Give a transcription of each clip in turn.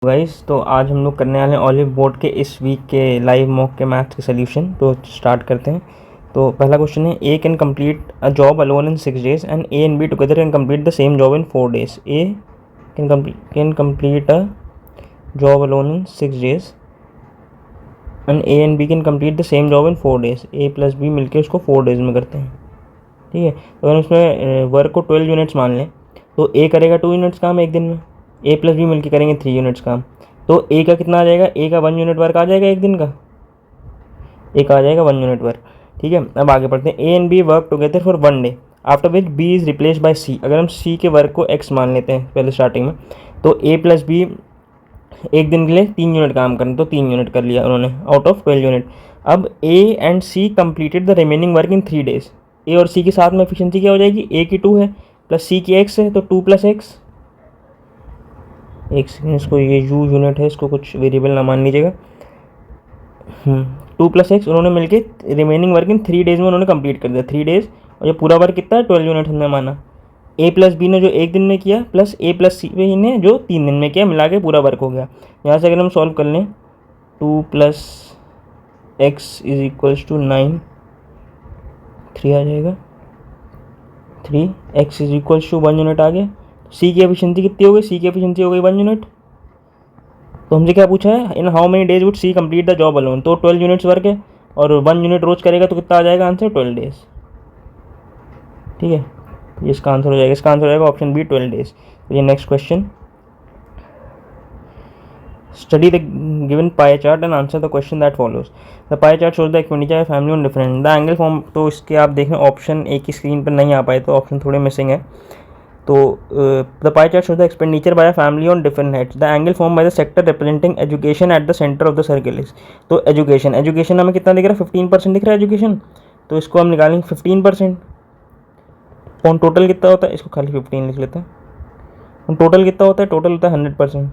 Guys, तो आज हम लोग करने वाले हैं ऑलिव बोर्ड के इस वीक के लाइव मॉक के मैथ्स के सोल्यूशन। तो स्टार्ट करते हैं। तो पहला क्वेश्चन है, A can complete a job alone in 6 days and A and B together can complete the same job in 4 days। A can complete a job alone in 6 days and A and B can complete the same job in 4 days। A plus B मिलकर उसको 4 days में करते हैं। ठीक है, तो अगर उसमें वर्क को 12 यूनिट्स मान लें तो ए करेगा 2 यूनिट्स काम एक दिन में, ए प्लस बी मिलकर करेंगे 3 यूनिट्स काम। तो ए का कितना आ जाएगा? ए का 1 यूनिट वर्क आ जाएगा एक दिन का, ए का आ जाएगा 1 यूनिट वर्क। ठीक है, अब आगे बढ़ते हैं। A and B work together for 1 day after which B is replace by C. अगर हम सी के वर्क को एक्स मान लेते हैं पहले स्टार्टिंग में, तो ए प्लस बी एक दिन के लिए 3 यूनिट काम करना, तो 3 यूनिट कर लिया उन्होंने आउट ऑफ 12 यूनिट। अब A and C completed the remaining work in 3 days। A और सी के साथ में एफिशिएंसी क्या हो जाएगी? ए की 2 है प्लस सी की एक्स है, तो 2 + x। इसको ये यू यूनिट है, इसको कुछ वेरिएबल ना मान लीजिएगा। 2 + x उन्होंने मिलके रिमेनिंग वर्क इन 3 days में उन्होंने कंप्लीट कर दिया। 3 days, और ये पूरा वर्क कितना है? 12 यूनिट हमने माना। ए प्लस बी ने जो एक दिन में किया प्लस ए प्लस सी ने जो 3 दिन में किया, मिला के पूरा वर्क हो गया। यहाँ से अगर हम सॉल्व कर लें, 2 + x = 9, 3 आ जाएगा। 3x = 1 यूनिट आ गया। सी की एफिशिएंसी कितनी हो गई? सी की एफिशिएंसी हो गई 1 यूनिट। तो हमसे क्या पूछा है? In how many days would see complete the job alone. तो 12 यूनिट्स वर्क है और 1 यूनिट रोज करेगा, तो कितना आ जाएगा आंसर? 12 days। ठीक है, तो इसका आंसर हो जाएगा, इसका आंसर हो जाएगा ऑप्शन बी, 12 days। तो ये next question, study the given pie chart and answer the question that follows. The pie chart shows the expenditure of family on different the angle form. तो इसके आप देखें ऑप्शन एक ही screen पर नहीं आ पाए, तो ऑप्शन थोड़े मिसिंग है। तो the pie chart shows the expenditure bye a family on different heads. The angle form by the sector representing education at the centre of the circle is. तो education हमें कितना दिख रहा है? 15% दिख रहा है एजुकेशन, तो इसको हम निकालेंगे 15%। ऑन टोटल कितना होता है? इसको खाली 15 लिख लेते हैं। टोटल कितना होता है? टोटल होता है 100%।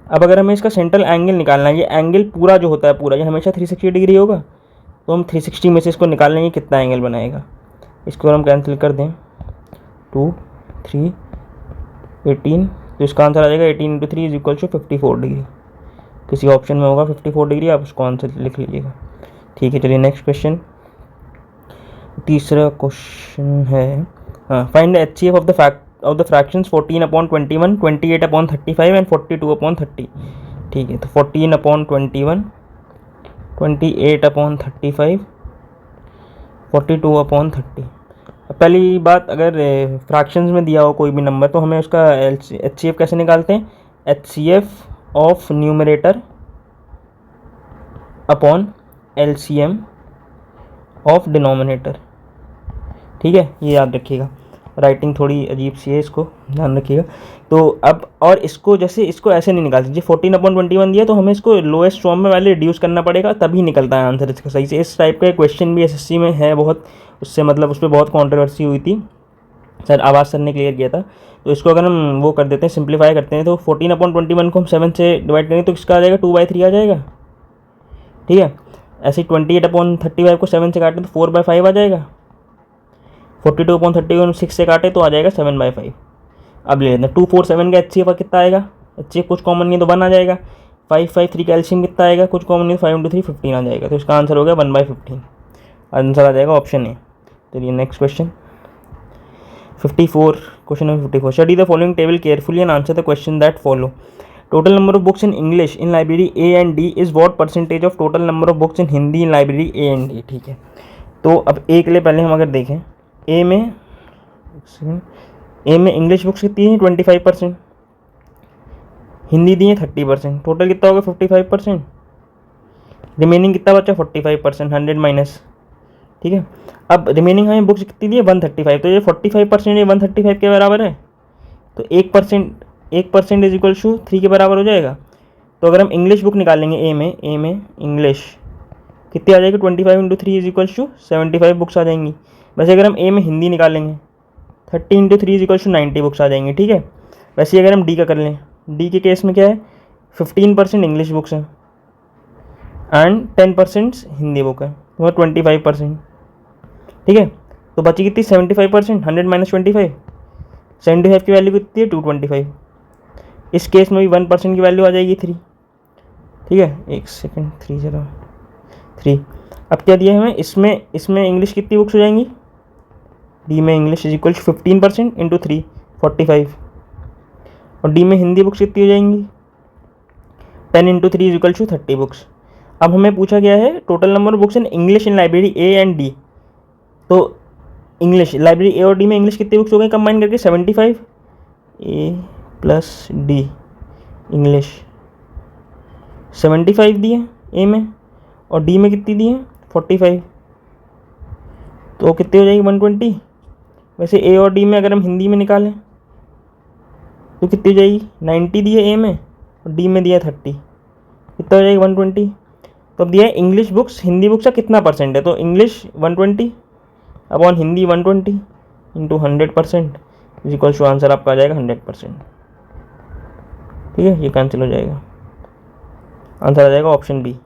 अब अगर हमें इसका सेंट्रल एंगल निकालना है, ये एंगल पूरा जो होता है पूरा, ये हमेशा 360 डिग्री होगा, तो हम 360 में से इसको निकाल लेंगे, कितना एंगल बनाएगा। इसको हम कैंसिल कर दें, 2, 3, 18, तो इसका आंसर आ जाएगा 18 × 3 = 54 डिग्री। किसी ऑप्शन में होगा 54 डिग्री, आप उसको आंसर लिख लीजिएगा। ठीक है, चलिए नेक्स्ट क्वेश्चन। तीसरा क्वेश्चन है, find the HCF of the fractions 14/21, 28/35 and 42/30। ठीक है, तो 14/21, 28/35, 42/30। पहली बात, अगर फ्रैक्शंस में दिया हो कोई भी नंबर, तो हमें उसका HCF कैसे निकालते हैं? HCF of numerator upon LCM of denominator. ठीक है, ये याद रखिएगा। राइटिंग थोड़ी अजीब सी है, इसको ध्यान रखिएगा। तो अब, और इसको जैसे इसको ऐसे नहीं निकाल सकते। 14/21 दिया तो हमें इसको लोएस्ट फॉर्म में वाले रिड्यूस करना पड़ेगा, तभी निकलता है आंसर इसका सही से। इस टाइप का क्वेश्चन भी SSC में है बहुत, उससे मतलब उस पर बहुत कॉन्ट्रोवर्सी हुई थी सर, आवाज़ सर ने क्लियर किया था। तो इसको अगर हम वो कर देते हैं, सिंप्लीफाई करते हैं, तो 14/21 को हम 7 से डिवाइड करेंगे तो किसका आ जाएगा? 2/3 आ जाएगा। ठीक है, ऐसे 28/35 को 7 से काटें तो 4/5 आ जाएगा। 42/30 को 6 से काटे तो आ जाएगा 7/5। अब ले लेते हैं 2, 4, 7 का HCF कितना आएगा? HCF कुछ कॉमन नहीं है तो 1 आ जाएगा। 5, 5, 3 का एलसीएम कितना आएगा? कुछ कॉमन नहीं, 5 × 3 15 आ जाएगा। तो इसका आंसर हो गया 1/15। आंसर आ जाएगा ऑप्शन ए। चलिए next question 54, question number 54। Study the following table carefully and answer the question that follow. Total number of books in English in library A and D is what percentage of total number of books in Hindi in library A and D. ठीक है, तो अब ए के लिए पहले हम अगर देखें, ए में इंग्लिश बुक्स कितनी हैं? 25%, हिंदी दी है 30%, टोटल कितना होगा? 55%। रिमेनिंग कितना बचा? 45%, 100 माइनस। ठीक है, अब रिमेनिंग हमें बुक्स कितनी दी है? 135, तो ये 45% ये 135 के बराबर है, तो 1% = 3 के बराबर हो जाएगा। तो अगर हम इंग्लिश बुक निकालेंगे ए में इंग्लिश कितनी आ जाएगी? 25 × 3 = 75 बुक्स आ जाएंगी। वैसे अगर हम ए में हिंदी निकालेंगे 30 × 3 = 90 बुक्स आ जाएंगी। ठीक है, वैसे अगर हम डी का कर लें, डी के केस में क्या है? 15% इंग्लिश बुक्स हैं एंड 10% हिंदी बुक है, तो 25%। ठीक है, तो बची कितनी? 75%। 100 - 25, 75 की वैल्यू कितनी है? 225। इस केस में भी 1% की वैल्यू आ जाएगी 3, ठीक है। एक सेकेंड, 303। अब क्या दिया है हमें, इसमें इंग्लिश कितनी बुक्स हो जाएंगी, डी में English is equal to 15% into 3 45, और डी में हिंदी बुक्स कितनी हो जाएंगी 10 into 3 is equal to 30 books. अब हमें पूछा गया है total number of books in English in library A and D. तो इंग्लिश लाइब्रेरी ए और डी में इंग्लिश कितनी बुक्स हो गई कंबाइन करके 75, ए प्लस डी इंग्लिश 75 दिए ए में, और डी में कितनी दी है 45, तो कितनी हो जाएगी 120। वैसे ए और डी में अगर हम हिंदी में निकालें तो कितनी हो जाएगी 90 दी है ए में और डी में दिया 30, कितना हो जाएगी 120। तो अब दिया है इंग्लिश बुक्स हिंदी बुक्स का कितना परसेंट है, तो English 120 upon Hindi 120 into 100% is equal to answer आपका आ जाएगा 100%, ठीक है। ये कैंसिल हो जाएगा, आंसर आ जाएगा ऑप्शन बी।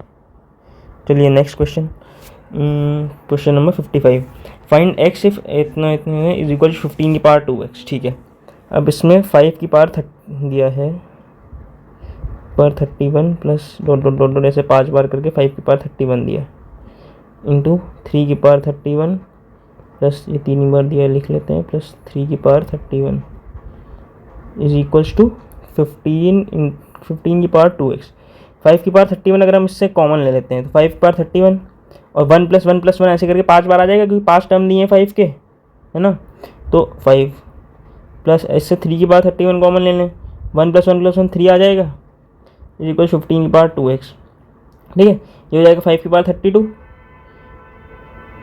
चलिए next question, question number 55। Find x if इतना इतने इज इक्वल टू 15 की पावर 2x, ठीक है। अब इसमें 5 की पावर दिया है पर 31 plus dot dot dot dot ऐसे 5 बार करके 5 की पावर 31 दिया इंटू 3 की पावर 31 प्लस ये 3 बार दिया लिख लेते हैं प्लस 3 की पावर 31 इज इक्वल्स टू 15 की पावर 2x। 5 की पावर 31 अगर हम इससे कॉमन ले लेते हैं तो 5 की पावर 31 और 1 प्लस 1 प्लस 1 ऐसे करके 5 बार आ जाएगा क्योंकि 5 टर्म दिए हैं 5 के, है ना। तो 5 प्लस इससे 3 की पावर 31 कॉमन ले लें, 1 प्लस 1 प्लस 1 3 आ जाएगा इज इक्वल 15 की पावर 2x, ठीक है। ये हो जाएगा 5 की पावर 32,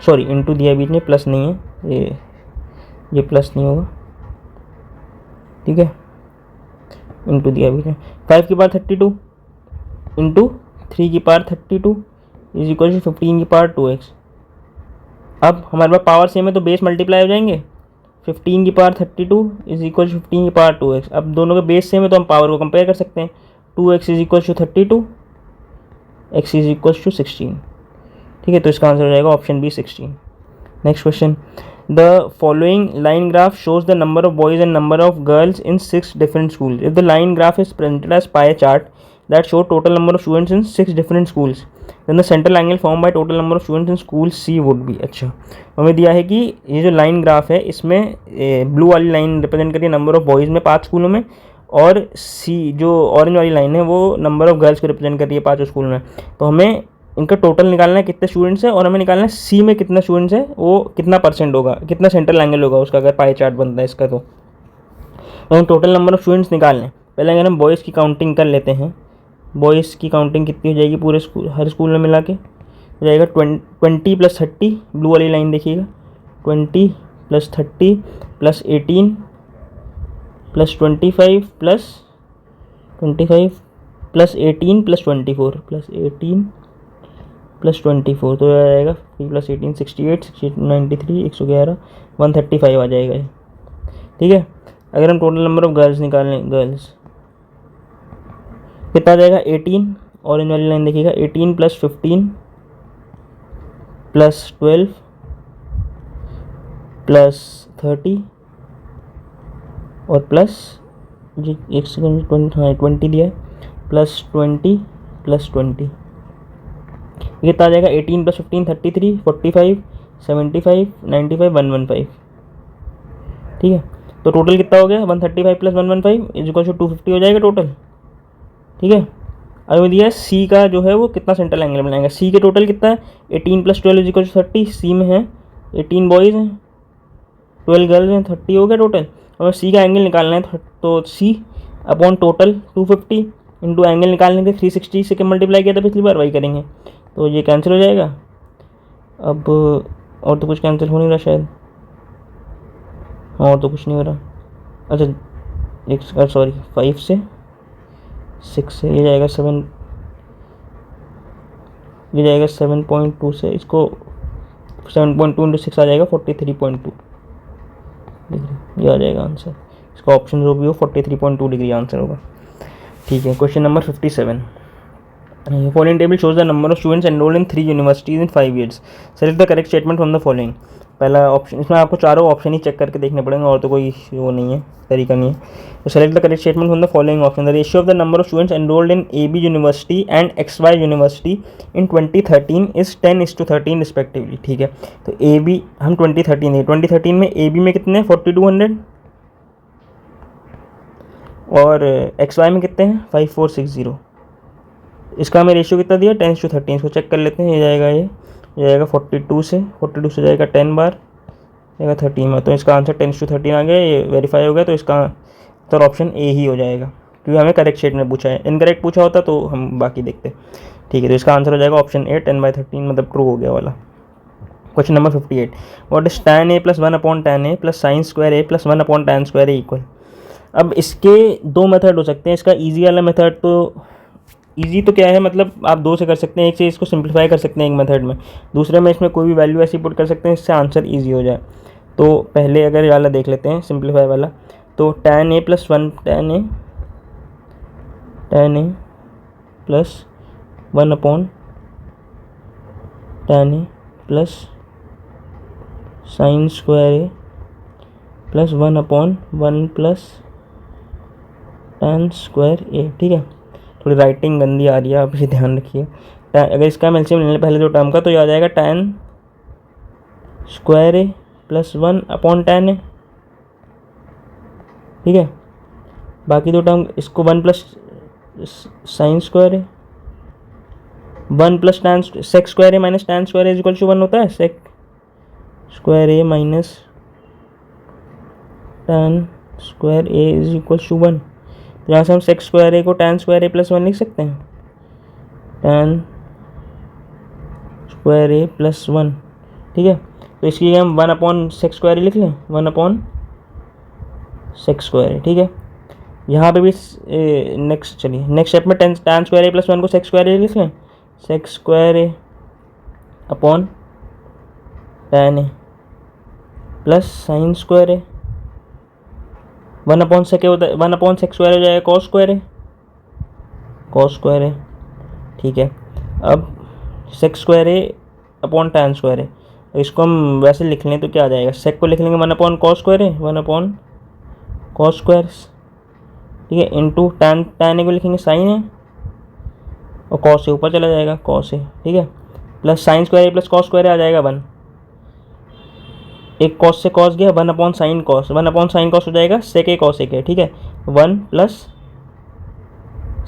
सॉरी इंटू दिया बीच में प्लस नहीं है, ये प्लस नहीं होगा, ठीक है। इंटू दिया बीच में 5 की पावर 32 इंटू 3 की पावर 32 इज इक्वल टू 15 की पावर 2x। अब हमारे पास पावर सेम है तो बेस मल्टीप्लाई हो जाएंगे, 15 की पावर 32 इज इक्वल टू 15 की पावर 2x। अब दोनों के बेस सेम है तो हम पावर को कंपेयर कर सकते हैं, 2x is equal to 32, x is equal to 16, ठीक है। तो इसका आंसर हो जाएगा option B 16। Next question, the following line graph shows the number of boys and number of girls in 6 different schools. If the line graph is presented as pie chart that show total number of students in 6 different schools, then the central angle formed by total number of students in school C would be। अच्छा, हमें दिया है कि ये जो line graph है इसमें blue वाली लाइन रिप्रेजेंट करिए नंबर ऑफ बॉयज़ में 5 स्कूलों में, और सी जो ऑरेंज वाली लाइन है वो नंबर ऑफ गर्ल्स को रिप्रेजेंट कर रही है 5 स्कूल में। तो हमें इनका टोटल निकालना है कितने स्टूडेंट्स हैं, और हमें निकालना है सी में कितना स्टूडेंट्स है वो कितना परसेंट होगा, कितना सेंट्रल एंगल होगा उसका अगर पाई चार्ट बनता है इसका। तो हम टोटल नंबर ऑफ स्टूडेंट्स निकाल लें। पहले अगर हम बॉयज़ की काउंटिंग कर लेते हैं, बॉयज़ की काउंटिंग कितनी हो जाएगी पूरे स्कूल हर स्कूल में मिला के हो जाएगा 20 प्लस 30, ब्लू वाली लाइन देखिएगा, 20 plus 30 plus 18 plus 25 plus 18 plus 24 plus 18 plus 24, तो आ जाएगा 3 प्लस 18 68 93 111 135 आ जाएगा ये, ठीक है। अगर हम टोटल नंबर ऑफ गर्ल्स निकालें, गर्ल्स कितना आ जाएगा 18, ऑरेंज वाली लाइन देखिएगा 18 प्लस 15 प्लस 12 प्लस 30 और प्लस जी एक सेकेंड 20 दिया है प्लस 20 प्लस 20, कितना आ जाएगा 18 प्लस 15 33 45 75 95 115, ठीक है। तो टोटल कितना हो गया 135 प्लस 115 इज इक्वल टू 250 हो जाएगा टोटल, ठीक है। अब दिया है सी का जो है वो कितना सेंट्रल एंगल बनाएगा, सी के टोटल कितना है 18 प्लस 12 इज इक्वल टू 30, सी में है 18 बॉयज़ हैं 12 गर्ल्स हैं 30 हो गया टोटल। हमें सी का एंगल निकालना है तो सी अपॉन टोटल 250 इंटू एंगल निकालने के 360 से मल्टीप्लाई किया था पिछली बार, वही करेंगे तो ये कैंसिल हो जाएगा। अब और तो कुछ कैंसिल हो नहीं रहा शायद, हाँ और तो कुछ नहीं हो रहा। अच्छा एक सॉरी 5 से 6 से ये जाएगा 7, ये जाएगा 7.2 से इसको 7.2 इंटू 6 आ जाएगा 43.2 डिग्री, ये आ जाएगा आंसर। इसका ऑप्शन जो भी हो 43.2 डिग्री आंसर होगा, ठीक है। Question number 57। Following table shows the number of students enrolled in 3 universities in 5 years, select the correct statement from the following. पहला ऑप्शन, इसमें आपको चारों ऑप्शन ही चेक करके देखने पड़ेंगे और तो कोई वो नहीं है, तरीका नहीं है। तो select the correct statement from the following option. The ratio of the number of students enrolled in A B university and XY university in 2013 is 10:13 respectively. ठीक है, तो ए बी हम 2013 में ए बी में कितने 4200 और XY में कितने हैं 5460। इसका हमें रेशियो कितना दिया 10:13। इसको चेक कर लेते हैं, ये जाएगा 42 से जाएगा 10 बार, जाएगा 13 बार। तो इसका आंसर 10:13 आ गया, ये वेरीफाई हो गया। तो इसका आंसर ऑप्शन ए ही हो जाएगा, क्योंकि हमें करेक्ट स्टेटमेंट पूछा है। इनकरेक्ट पूछा होता तो हम बाकी देखते। ठीक है, तो इसका आंसर हो जाएगा ऑप्शन ए 10/13, मतलब ट्रू हो गया वाला। Question number 58, what is tan a + 1/tan a + sin² a + 1/tan² a equal. अब इसके दो मेथड हो सकते हैं। इसका ईजी वाला मेथड, तो ईजी तो क्या है, मतलब आप दो से कर सकते हैं। एक से इसको सिंप्लीफाई कर सकते हैं एक मेथड में, दूसरे में इसमें कोई भी वैल्यू ऐसी पुट कर सकते हैं इससे आंसर ईजी हो जाए। तो पहले अगर वाला देख लेते हैं सिंप्लीफाई वाला, तो tan a + 1/tan a + 1/tan a + sin² a + 1/1 + tan² a। ठीक है, थोड़ी राइटिंग गंदी आ रही है, आप इसे ध्यान रखिए। अगर इसका हम एलसीएम ले लें पहले दो टर्म का, तो ये आ जाएगा tan² a + 1/tan a। ठीक है, बाकी दो टर्म, इसको 1 + sin² a, 1 + tan sec² a - tan² a = 1 होता है। sec² a - tan² a = 1। तो यहाँ से हम sec² a को tan² a + 1 लिख सकते हैं, tan² a + 1। ठीक है, तो इसकी जगह हम 1/sec² a लिख लें, 1/sec² a। ठीक है, यहाँ पे भी नेक्स्ट स्टेप में tan² a + 1 को sec² a लिख लें, sec² a / tan a + sin² a। 1/sec होता है, 1/sec² हो जाएगा cos² a। ठीक है, अब sec² a / tan² a, इसको हम वैसे लिख लें तो क्या आ जाएगा, sec को लिख लेंगे 1/cos² a, 1/cos²। ठीक है, इंटू tan a को लिखेंगे sin a और cos a ऊपर चला जाएगा cos a। ठीक है, plus sin² a + cos² a आ जाएगा 1। एक cos से cos गया, 1/sin cos, 1/sin cos हो जाएगा sec a cos a। ठीक है, 1 +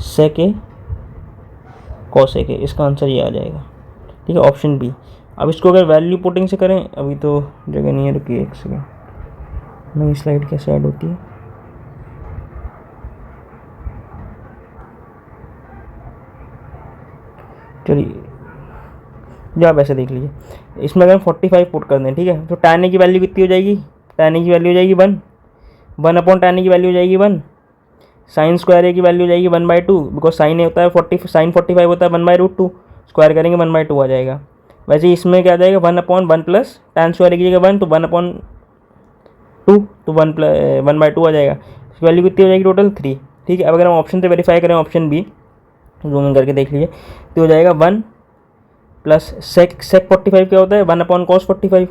sec a cos a, इसका आंसर ये आ जाएगा। ठीक है, ऑप्शन बी। अब इसको अगर वैल्यू पुटिंग से करें, अभी तो जगह नहीं है, रुकिए एक सेकेंड, नई स्लाइड कैसे ऐड होती है। चलिए, या आप ऐसे देख लीजिए, इसमें अगर हम 45 पुट कर दें, ठीक है, तो tan a की वैल्यू कितनी हो जाएगी, tan a की वैल्यू हो जाएगी 1, 1/tan a की वैल्यू हो जाएगी 1, sin² a की वैल्यू हो जाएगी 1/2, बिकॉज sin a होता है 40, sin 45 होता है 1/√2, स्क्वायर करेंगे 1/2 आ जाएगा। वैसे इसमें क्या आ जाएगा 1/1 + tan² a की जगह 1, तो 1/2, तो 1/2 आ जाएगा। इसकी वैल्यू कितनी हो जाएगी टोटल 3। ठीक है, अब अगर हम ऑप्शन से वेरीफाई करें, ऑप्शन बी जूम इन करके देख लीजिए, तो हो जाएगा 1 + sec 45 क्या होता है 1/cos 45,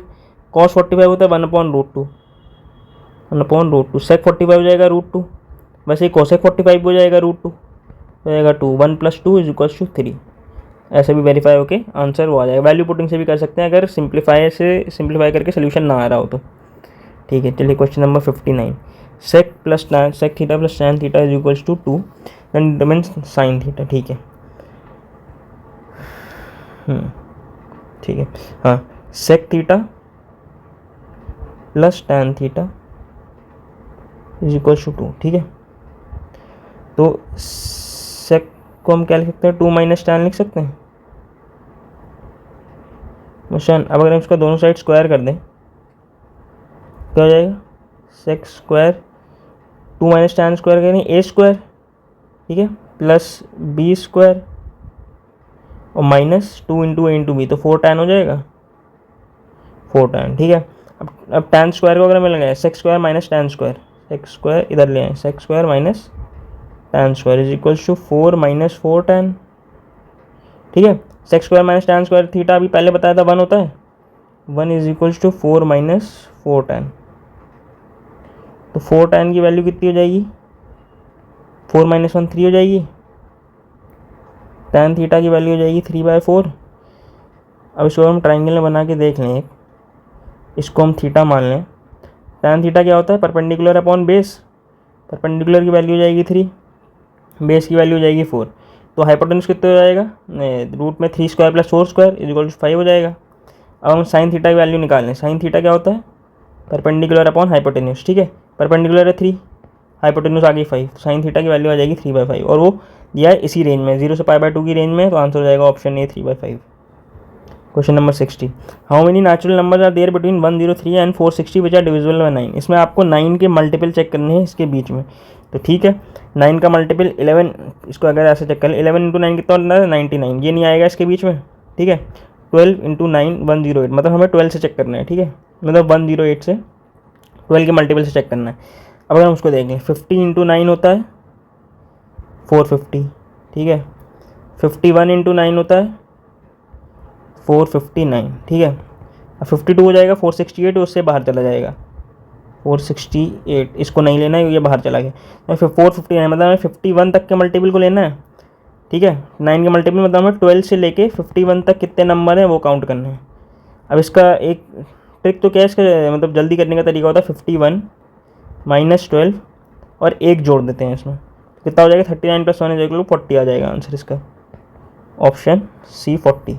cos 45 होता है 1/√2, 1/√2, sec 45 हो जाएगा √2, वैसे ही cosec 45 हो जाएगा √2, हो जाएगा 2, 1 + 2 = 3। ऐसे भी वेरीफाई होके आंसर वो आ जाएगा। वैल्यू पुटिंग से भी कर सकते हैं अगर सिंप्लीफाई करके सोल्यूशन ना आ रहा हो तो। ठीक है, चलिए question number 59, sec θ + tan θ = 2, then determine sin θ। ठीक है, ठीक है, हाँ, sec θ + tan θ = 2। ठीक है, तो sec को हम क्या लिख सकते हैं, 2 - tan लिख सकते हैं। अब अगर हम इसका दोनों साइड स्क्वायर कर दें, क्या हो जाएगा, sec², 2 - tan स्क्वायर करें a², ठीक है, प्लस b² और -2 × a × b, तो 4 tan हो जाएगा, 4 tan। ठीक है, अब tan स्क्वायर को अगर हमें लगाए sec² - tan², sec² इधर ले आए, sec² - tan² = 4 - 4 tan, ठीक है। Sec square minus tan square theta अभी पहले बताया था 1 होता है, 1 is equals to 4 minus 4 tan. तो 4 टैन की वैल्यू कितनी हो जाएगी, 4 माइनस 1 3 हो जाएगी। टैन थीटा की वैल्यू हो जाएगी 3/4। अब इसको हम ट्राइंगल में बना के देख लें, इसको हम थीटा मान लें। टैन थीटा क्या होता है, परपेंडिकुलर अपॉन बेस। परपेंडिकुलर की वैल्यू हो जाएगी 3, बेस की वैल्यू हो जाएगी 4। तो हाइपोटेन्यूज कितने हो जाएगा, रूट में 3 square plus 4 square is equal to 5 हो जाएगा। अब हम साइन थीटा की वैल्यू निकाल लें। साइन थीटा क्या होता है, परपेंडिकुलर अपॉन हाइपोटेन्यूज। ठीक है, परपेंडिकुलर है 3, हाइपोटेन्यूज आ गई 5, तो साइन थीटा की वैल्यू आ जाएगी 3/5 और वो दिया है इसी रेंज में 0 से π/2 की रेंज में। तो आंसर हो जाएगा option A 3/5। Question number 60, how many natural numbers are there between 103 and 460 which are divisible by 9। इसमें आपको 9 के मल्टीपल चेक करने हैं इसके बीच में। तो ठीक है, 9 का मल्टीपल 11, इसको अगर ऐसे चेक करें 11 × 9 कितना होता है 99, ये नहीं आएगा इसके बीच में। ठीक है, 12 × 9 108, मतलब हमें 12 से चेक करना है। ठीक है, मतलब 108 से 12 के मल्टीपल से चेक करना है। अब अगर हम उसको देखें 50 × 9 होता है 450। ठीक है, 51 × 9 होता है 459। ठीक है, अब 52 हो जाएगा 468, उससे बाहर चला जाएगा 468, इसको नहीं लेना है, ये बाहर चला गया। तो फिर 459 मतलब हमें 51 तक के मल्टीपल को लेना है। ठीक है, 9 के मल्टीपल मतलब हमें 12 से लेके 51 तक कितने नंबर हैं वो काउंट करने हैं। अब इसका एक ट्रिक तो क्या है, इसका मतलब जल्दी करने का तरीका होता है 51 माइनस 12 और 1 जोड़ देते हैं इसमें, कितना हो जाएगा 39 + 1 = 40 आ जाएगा आंसर इसका, ऑप्शन सी 40।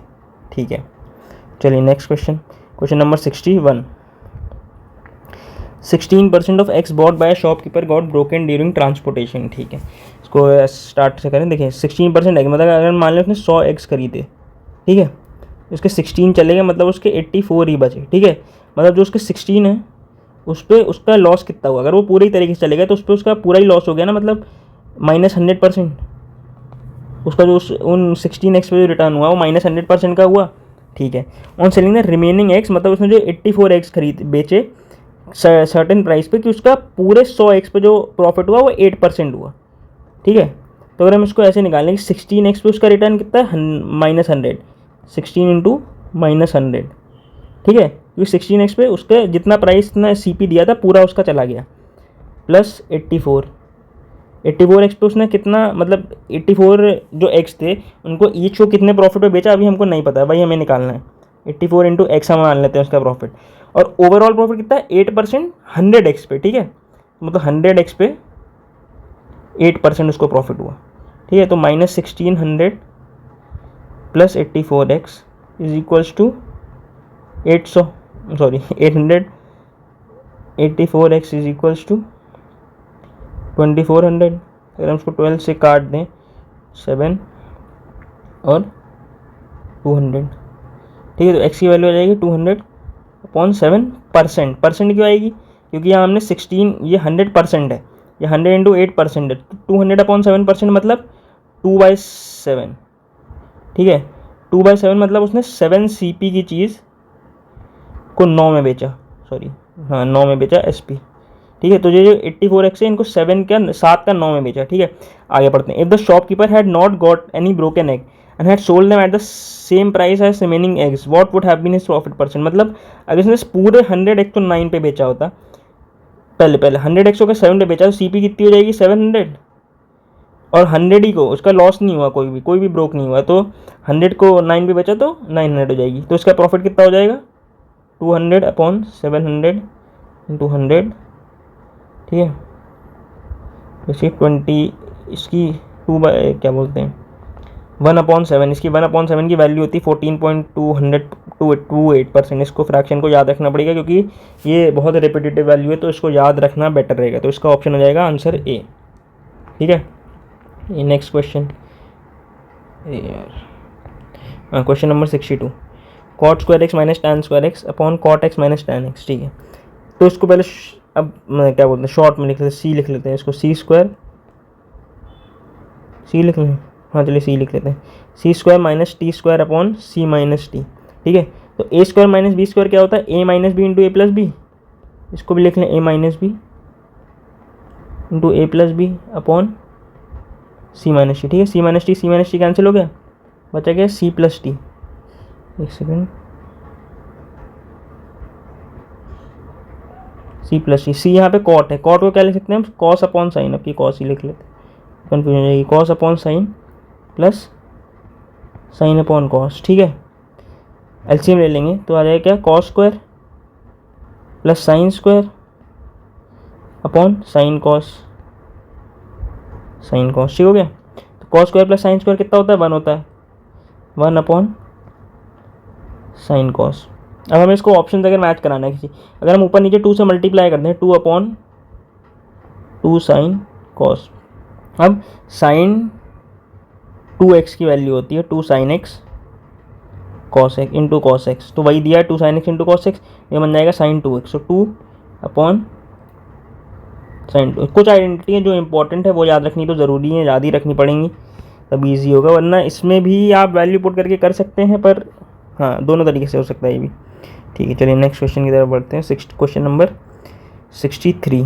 ठीक है, चलिए next question, question number 61, 16% of x bought by shopkeeper got broken during transportation. ठीक है, इसको स्टार्ट से करें। देखिए 16% एग मतलब अगर मान लें उसने 100 एग्स खरीदे, ठीक है, उसके 16 चले गए, मतलब उसके 84 ही बचे। ठीक है, मतलब जो उसके 16 है उस पर उसका लॉस कितना हुआ, अगर वो पूरी तरीके से चले गए तो उस पर उसका पूरा ही लॉस हो गया ना, मतलब -100%। उसका जो उन 16 एक्स पे जो रिटर्न हुआ वो -100% का हुआ। ठीक है, on selling the remaining x मतलब उसने जो 84 एक्स खरीद बेचे सर्टेन प्राइस पे, कि उसका पूरे 100 एक्स पे जो प्रॉफिट हुआ वो 8% हुआ। ठीक है, तो अगर हम इसको ऐसे निकालें कि 16 एक्स पे उसका रिटर्न कितना है -100, 16 × -100। ठीक है, क्योंकि 16 एक्स पे उसका जितना प्राइस इतना CP दिया था पूरा उसका चला गया, प्लस 84 एक्स पे उसने कितना, मतलब 84 जो एक्स थे उनको ईच को कितने प्रॉफिट पे बेचा अभी हमको नहीं पता है, भाई हमें निकालना है। 84 × x हम मान लेते हैं उसका प्रॉफिट, और ओवरऑल प्रॉफिट कितना है 8% 100 एक्स पे। ठीक है, मतलब 100 एक्स पे 8% उसको प्रॉफिट हुआ। ठीक है, तो -1600 + 84x is equals to 800, sorry 800, 84x is equals to 2400। अगर हम उसको 12 से काट दें 7 और 200। ठीक है, तो x की वैल्यू आ जाएगी 200/7%। परसेंट क्यों आएगी, क्योंकि यहाँ हमने 16, ये 100% है, ये 100 × 8% है, तो 200/7% मतलब 2/7। ठीक है, 2/7 मतलब उसने 7 CP की चीज़ को 9 में बेचा, सॉरी हाँ 9 में बेचा SP। ठीक है, तो ये जो 84x है इनको 7 का 9 में बेचा। ठीक है, आगे पढ़ते हैं। If the shopkeeper had not got any broken egg and had sold them at the same price as remaining eggs what would have been his profit %। मतलब अगर इसने पूरे 100 एक्स को 9 पे बेचा होता, पहले 100 एक्स को 7 पे बेचा, तो CP कितनी हो जाएगी 700, और 100 ही को उसका लॉस नहीं हुआ, कोई भी ब्रोक नहीं हुआ, तो 100 को 9 पे बेचा तो 900 हो जाएगी। तो इसका प्रॉफिट कितना हो जाएगा 200/700 × 100। ठीक है, इसकी 20, इसकी 1/7, इसकी 1/7 की वैल्यू होती है 14.228%। इसको फ्रैक्शन को याद रखना पड़ेगा क्योंकि ये बहुत रिपीटेटिव वैल्यू है, तो इसको याद रखना बेटर रहेगा। तो इसका ऑप्शन हो जाएगा आंसर ए। ठीक है, ये next question, question number 62, cot square x - tan square x upon cot x - tan x। ठीक है, तो इसको पहले अब क्या बोलते हैं शॉर्ट में लिख लेते हैं, C लिख लेते हैं इसको, C लिख लें, हाँ चलिए C लिख लेते हैं, C² - t² upon C - t। ठीक है, तो a² - b² क्या होता है, a - b × a + b, इसको भी लिख लें a - b × a + b upon C - t। ठीक है, C - t कैंसिल हो गया, बचा क्या सी प्लस टी, एक सेकेंड, सी प्लस टी, सी यहाँ पे कॉट है, कॉट को क्या लिख सकते हैं हम, कॉस अपॉन साइन, अब की कॉस ही लिख लेते, कन्फ्यूजन हो जाएगी, cos upon sine plus sine upon cos, ठीक है। एलसीएम ले लेंगे तो आ जाएगा क्या, cos square plus sine square upon sine cos, sine cos, ठीक हो गया। तो cos square plus sine square कितना होता है, 1 होता है, 1 अपॉन साइन कॉस। अब हमें इसको ऑप्शन अगर मैच कराना है किसी, अगर हम ऊपर नीचे 2 से मल्टीप्लाई करते हैं, 2 अपॉन 2 साइन कॉस। अब साइन 2x की वैल्यू होती है 2 sine x cos x into cos x, तो वही दिया है 2 sine x into cos x, ये बन जाएगा साइन 2x, तो 2 अपॉन साइन 2। कुछ आइडेंटिटी है जो इंपॉर्टेंट है वो याद रखनी तो ज़रूरी है, याद ही रखनी पड़ेंगी तब ईजी होगा, वरना इसमें भी आप वैल्यू पुट करके कर सकते हैं, पर हाँ दोनों तरीके से हो सकता है ये भी, ठीक है। चलिए नेक्स्ट क्वेश्चन की तरफ बढ़ते हैं। Question number 63,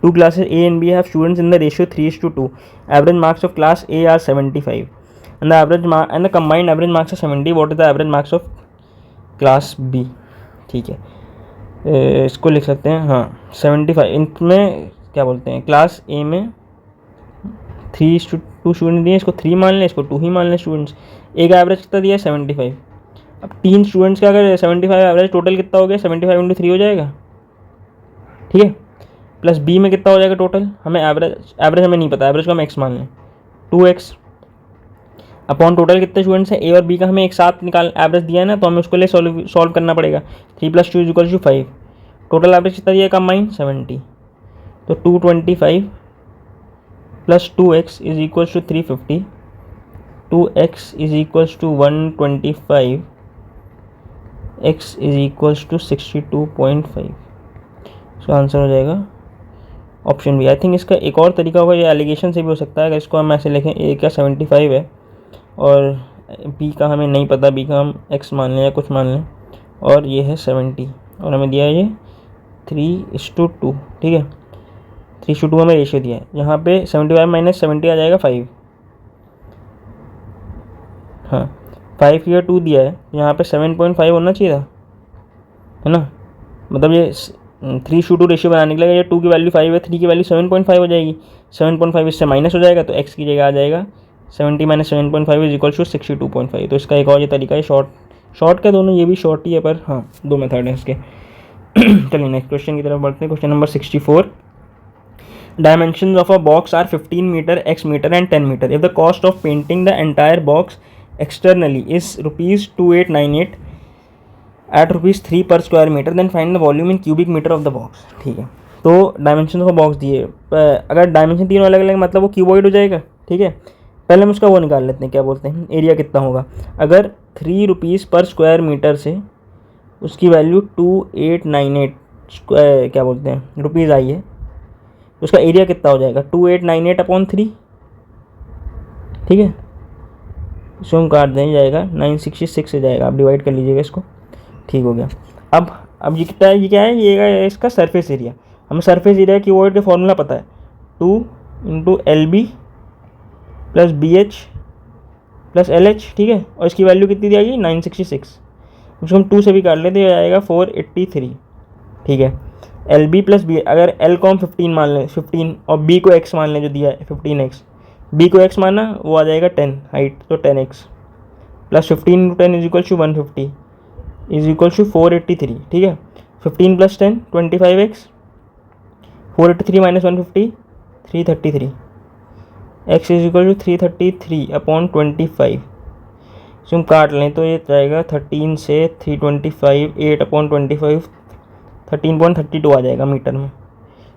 2 classes A and B have students in the ratio 3:2. Average marks of class A are 75 and the combined average marks are 70. What is the average marks of class B? ठीक है, इसको लिख सकते हैं, हाँ 75, इनमें क्या बोलते हैं, क्लास ए में 3:2 स्टूडेंट दिए, इसको 3 मान लें, इसको 2 ही मान लें स्टूडेंट्स। ए का एवरेज कितना दिया है 75, अब 3 स्टूडेंट्स का अगर 75 एवरेज, टोटल कितना हो गया 75 इंटू 3 हो जाएगा, ठीक है। प्लस बी में कितना हो जाएगा टोटल, हमें एवरेज हमें नहीं पता, एवरेज को हम एक्स मान लें, 2x अपॉन टोटल कितने स्टूडेंट्स हैं ए और बी का हमें एक साथ निकाल, एवरेज दिया है ना, तो हमें उसके लिए सॉल्व करना पड़ेगा। 3 + 2 = 5, टोटल एवरेज कितना दिया है कंबाइन 70, तो 225 प्लस 2x = 350, 2x = 125, x = 62.5, इसका आंसर हो जाएगा ऑप्शन बी। आई थिंक इसका एक और तरीका होगा, ये एलिगेशन से भी हो सकता है, अगर इसको हम ऐसे लिखें ए का 75 है और बी का हमें नहीं पता, बी का हम x मान लें या कुछ मान लें, और ये है 70 और हमें दिया है ये 3:2, ठीक है, 3:2 हमें रेशियो दिया है, यहाँ पे 75 - 70 आ जाएगा 5, हाँ 5 या 2 दिया है, यहाँ पे 7.5 होना चाहिए था, है ना, मतलब ये 3:2 रेशियो बनाने के लिए ये 2 की वैल्यू 5 है, 3 की वैल्यू 7.5 हो जाएगी, 7.5 इससे माइनस हो जाएगा, तो x की जगह आ जाएगा 70 - 7.5 = 62.5। तो इसका एक और ये तरीका है, शॉर्ट का, दोनों ये भी शॉर्ट ही है, पर हाँ 2 मेथड हैं इसके। चलिए नेक्स्ट क्वेश्चन की तरफ बढ़ते हैं। Question number 64, dimensions of a box are 15 metre, x metre and 10 metre. If the cost of painting the entire box externally is ₹2898 at ₹3 per square metre, then find the volume in cubic metre of the box, ठीक है। तो dimension of box दिए, अगर dimension तीनों अलग अलग मतलब वो क्यूबॉइड हो जाएगा, ठीक है। पहले हम उसका वो निकाल लेते हैं, क्या बोलते हैं, एरिया कितना होगा। अगर ₹3 पर स्क्वायर मीटर से उसकी वैल्यू 2898 क्या बोलते हैं रुपीज़ आई है, उसका एरिया कितना हो जाएगा 2898 अपॉन 3, ठीक है। इसको हम काट दें, जाएगा 966 हो जाएगा, आप डिवाइड कर लीजिएगा इसको, ठीक हो गया। अब ये कितना है, ये क्या है, ये इसका सरफेस एरिया, हमें सरफेस एरिया की क्यूबॉइड का फॉर्मूला पता है, 2 × LB + BH + LH, ठीक है, और इसकी वैल्यू कितनी दी जाएगी 966, उसको हम 2 से भी काट लेते, हो जाएगा 483, ठीक है। LB + B, अगर L को हम 15 मान लें, 15, और B को x मान लें जो दिया है 15x, B को x माना वो आ जाएगा 10 हाइट, तो 10x प्लस 15 × 10 = 150 = 483, ठीक है। 15 + 10 25x, 483 - 150 333, x = 333 अपॉन 25, इसको हम काट लें तो ये जाएगा 13 से 325, 8 अपॉन 25 13.32 आ जाएगा मीटर में,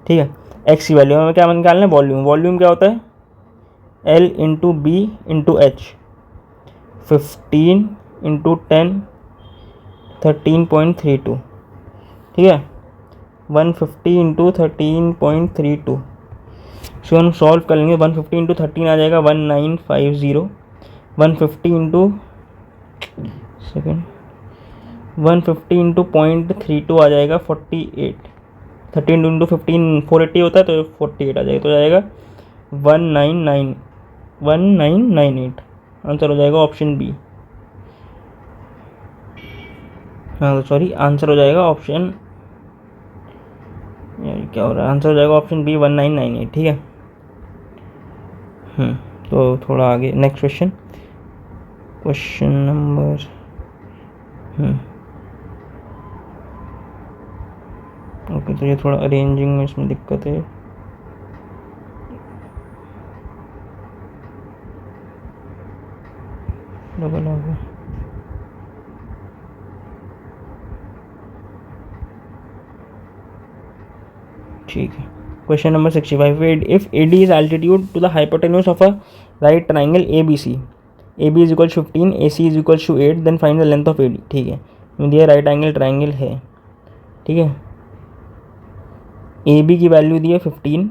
ठीक है। x की वैल्यू हमें क्या निकालना है, वॉल्यूम क्या होता है L × B × H, 15 × 10 13.32, ठीक है, 150 × 13.32, इसको हम सॉल्व कर लेंगे, 150 × 13 आ जाएगा 1950, 150 × 0.32 आ जाएगा 48, 13 × 15 480 होता है, तो 48 आ जाएगा, तो जाएगा 1998, आंसर हो जाएगा ऑप्शन बी। हाँ तो सॉरी, आंसर हो जाएगा ऑप्शन, यार क्या हो रहा है, आंसर हो जाएगा ऑप्शन बी 1998, ठीक है। तो थोड़ा आगे next question, question number okay, तो ये थोड़ा अरेंजिंग में इसमें दिक्कत है। डबल आ गया, ठीक है। Question number 65, if A D is altitude to the hypotenuse of a right triangle A B C, A B is equal 15, A C is equal to 8, then find the length of A D, ठीक है। ये right angle triangle है, ठीक है। A B की value दी है 15,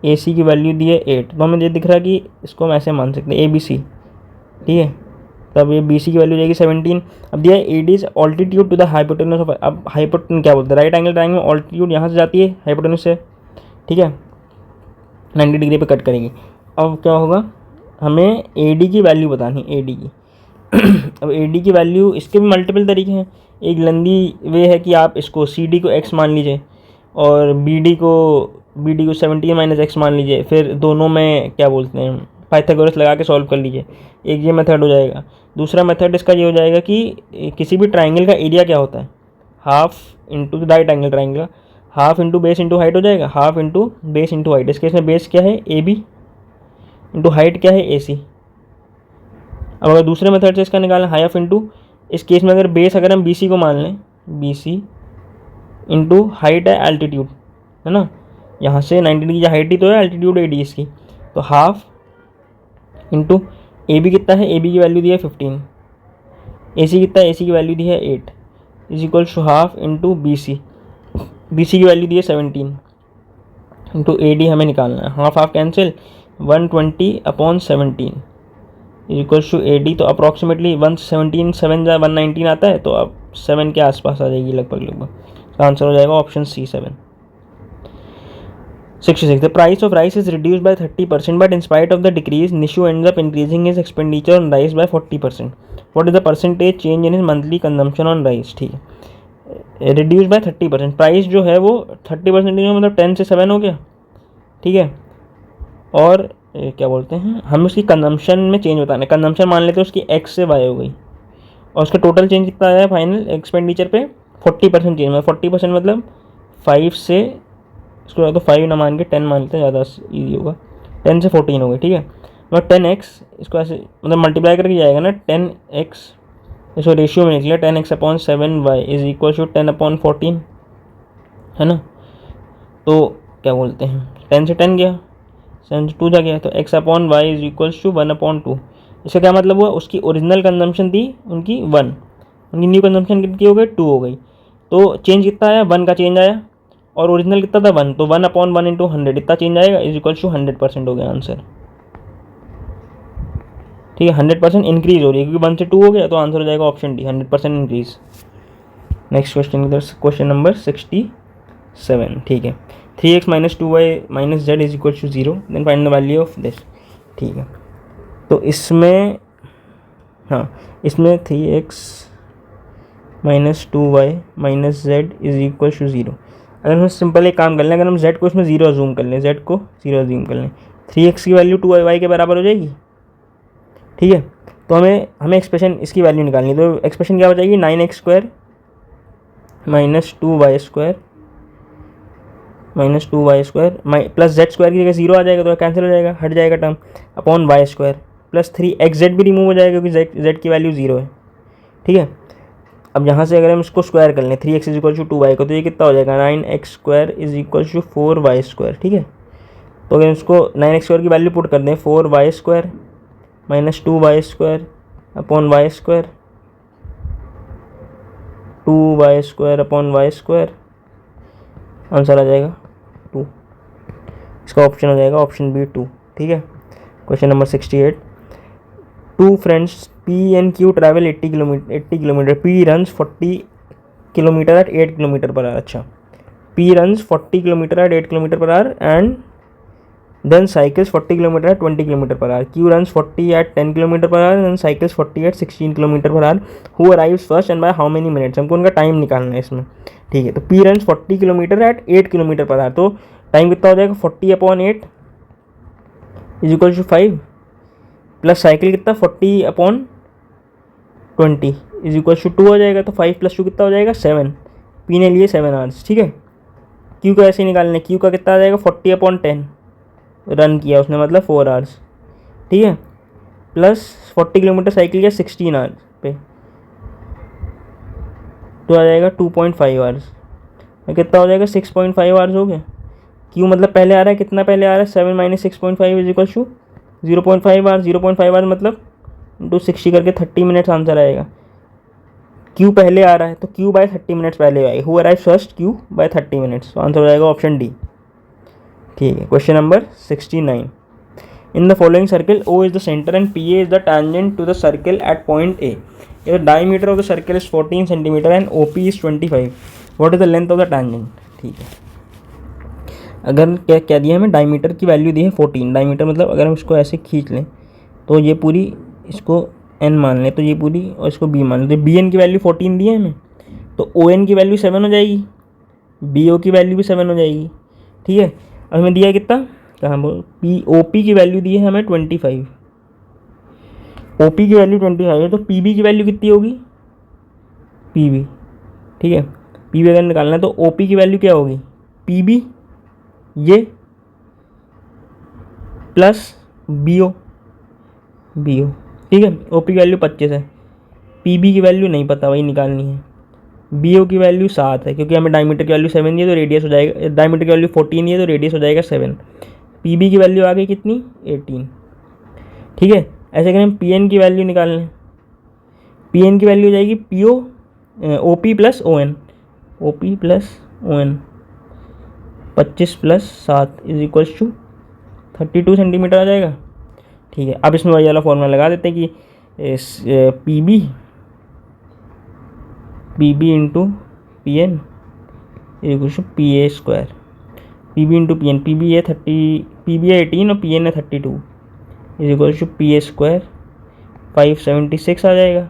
A सी की वैल्यू दी है 8, तो हमें ये दिख रहा है कि इसको हम ऐसे मान सकते हैं ए बी सी, ठीक है। तब ये बी सी की वैल्यू जाएगी 17। अब दिया है A D is altitude to the hypotenuse of, अब हाइपोटेन्यूज क्या बोलते हैं, राइट एंगल ट्राइंगल में ऑल्टीट्यूड यहाँ से जाती है हाइपोटेन्यूज से, ठीक है, 90 डिग्री पे कट करेगी। अब क्या होगा, हमें ए डी की वैल्यू बतानी है, ए डी की अब ए डी की वैल्यू, इसके भी मल्टीपल तरीके हैं। एक लंदी वे है कि आप इसको सी डी को एक्स मान लीजिए और बी डी को 17 माइनस एक्स मान लीजिए, फिर दोनों में क्या बोलते हैं पाइथागोरस लगा के सॉल्व कर लीजिए, एक ये मेथड हो जाएगा। दूसरा मेथड इसका ये हो जाएगा कि किसी भी ट्राइंगल का एरिया क्या होता है, half into right angle triangle, half into base into height हो जाएगा, half into base into height. इसके इसमें बेस क्या है ए बी, इंटू हाइट क्या है ए सी। अब अगर दूसरे मेथड से इसका निकालें हाफ इंटू, इस केस में अगर बेस अगर हम बी सी को मान लें, बी सी इंटू हाइट है एल्टीट्यूड, है ना, यहाँ से 90 डिग्री हाइट ही तो है, एल्टीट्यूड ए डी इसकी, तो हाफ इंटू ए बी कितना है, ए बी की वैल्यू दी है 15, ए सी कितना है, ए सी की वैल्यू दी है 8, is equal to half into B C, B C की वैल्यू दी है 17 इंटू ए डी हमें निकालना है, half half cancel, 120/17 is equal to A D. तो अप्रॉक्सीमेटली 117 7 जा 119 आता है, तो अब 7 के आसपास आ जाएगी लगभग। तो आंसर हो जाएगा option C 7। 66, the price of rice is reduced by 30%, but in spite of the decrease, Nishu ends up increasing his expenditure on rice by 40%. What is the percentage change in his monthly consumption on rice? ठीक है, reduced by 30%, price जो है वो 30% मतलब 10 से 7 हो गया, ठीक है। और क्या बोलते हैं, हम उसकी कंजम्पशन में चेंज बताना है, कंजम्पशन मान लेते हैं उसकी एक्स से वाई हो गई, और उसका टोटल चेंज कितना आया फाइनल एक्सपेंडिचर पे 40% चेंज, मतलब 40% मतलब 5 से, इसको या तो 5 ना मान के 10 मान लेते हैं, ज़्यादा ईजी होगा, 10 से 14 हो गई, ठीक है। मतलब 10x, इसको ऐसे मतलब मल्टीप्लाई करके जाएगा ना, 10x, इसको रेशियो में निकला 10x/7y इज इक्वल टू 10/14, है ना। तो क्या बोलते हैं, 10 से 10 गया, 7 से 2 जा गया, तो x/y इज इक्वल टू 1/2। इसका क्या मतलब हुआ, उसकी ओरिजिनल कंजम्पशन थी उनकी 1, उनकी न्यू कंजम्पशन कितनी हो गई 2 हो गई, तो चेंज कितना आया 1 का चेंज आया, और ओरिजिनल कितना था 1, तो 1/1 इंटू 100 इतना चेंज आएगा, इज इक्वल टू 100% हो गया आंसर, ठीक है। 100% इंक्रीज हो रही है क्योंकि 1 से 2 हो गया, तो आंसर हो जाएगा option D 100% increase. Next question इधर, क्वेश्चन नंबर 67, ठीक है। 3x - 2y - z is equal to 0, then find the value of this, ठीक है। तो इसमें हाँ, इसमें 3x - 2y - z is equal to 0। अगर हम सिंपल एक काम कर लें, अगर हम z को इसमें 0 अज्यूम कर लें, z को 0 अज्यूम कर लें, 3x की वैल्यू 2y के बराबर हो जाएगी, ठीक है। तो हमें एक्सप्रेशन इसकी वैल्यू निकालनी है, तो एक्सप्रेशन क्या हो जाएगी 9x² - 2y² प्लस z² की जगह 0 आ जाएगा, तो कैंसिल हो जाएगा, हट जाएगा term, upon y² plus 3xz भी रिमूव हो जाएगा क्योंकि z की वैल्यू 0 है, ठीक है। अब यहाँ से अगर हम इसको स्क्वायर कर लें 3x is equal to 2y को, तो ये कितना हो जाएगा 9x² is equal to 4y², ठीक है। तो अगर इसको 9x² की वैल्यू पुट कर दें 4y² - 2y² upon y², 2y² upon y², answer आ जाएगा 2, इसका ऑप्शन हो जाएगा ऑप्शन बी 2, ठीक है। Question number 68, 2 friends P and Q travel 80 kilometre, P runs 40 kilometre at 8 kilometre per hour. अच्छा, P runs 40 kilometre at 8 kilometre per hour and then cycles 40 kilometre at 20 kilometre per hour. Q runs 40 at 10 kilometre per hour and cycles 40 at 16 kilometre per hour. Who arrives first and by how many minutes. हमको उनका time निकालना है इसमें. ठीक है, तो P runs 40 kilometre at 8 kilometre per hour. तो time कितना हो जाएगा 40/8 is equal to 5 plus cycle कितना 40/20 इज इक्वल टू 2 हो जाएगा. तो 5 + 2 कितना हो जाएगा 7. P ने लिए 7 आवर्स. ठीक है, Q को ऐसे ही निकालना है. Q का कितना आ जाएगा 40/10 रन किया उसने मतलब 4 आवर्स. ठीक है, प्लस 40 किलोमीटर साइकिल किया 16 आवर्स पे, तो आ जाएगा 2.5 आवर्स. कितना हो जाएगा 6.5 आवर्स हो गया. Q मतलब पहले आ रहा है, कितना पहले आ रहा है 7 - 6.5 is equal to 0.5 hours. 0.5 hours मतलब इंटू 60 करके 30 मिनट्स आंसर आएगा. Q पहले आ रहा है तो Q बाय 30 मिनट्स पहले आएगा. Who arrive first Q by 30 minutes. तो आंसर हो जाएगा ऑप्शन डी. ठीक है, question number 69. In the following circle O is the centre and PA is the tangent to the circle at point A. The diameter of the circle is 14 centimetre and OP is 25. What is the length of the tangent. ठीक है, अगर क्या दिया हमें diameter की value दी है 14. Diameter मतलब अगर हम इसको ऐसे खींच लें तो ये पूरी, इसको n मान लें तो ये पूरी, और इसको b मान लें तो BN की वैल्यू 14 दी है हमें, तो ON की वैल्यू 7 हो जाएगी, BO की वैल्यू भी 7 हो जाएगी. ठीक है, अब हमें दिया है कितना, कहाँ बोल, OP की वैल्यू दी है हमें 25. OP की वैल्यू 25 है तो PB की वैल्यू कितनी होगी PB. ठीक है, PB अगर निकालना है तो OP की वैल्यू क्या होगी PB ये प्लस BO. ठीक है, OP की वैल्यू 25 है, PB की वैल्यू नहीं पता, वही निकालनी है. BO की वैल्यू 7 है क्योंकि हमें डायमीटर की वैल्यू 7 दी है तो रेडियस हो जाएगा, डायमीटर की वैल्यू 14 दी है तो रेडियस हो जाएगा 7. PB की वैल्यू आ गई कितनी 18. ठीक है, ऐसे करें हम PN की वैल्यू निकाल लें. PN की वैल्यू हो जाएगी OP plus ON. OP plus ON 25 + 7 is equals to 32 centimetre आ जाएगा. ठीक है, अब इसमें वही वाला फॉर्मूला लगा देते हैं कि PB into PN equals to PA². PB into PN, PB है 18 और PN है 32 इज इक्वल्स टू PA². 576 आ जाएगा,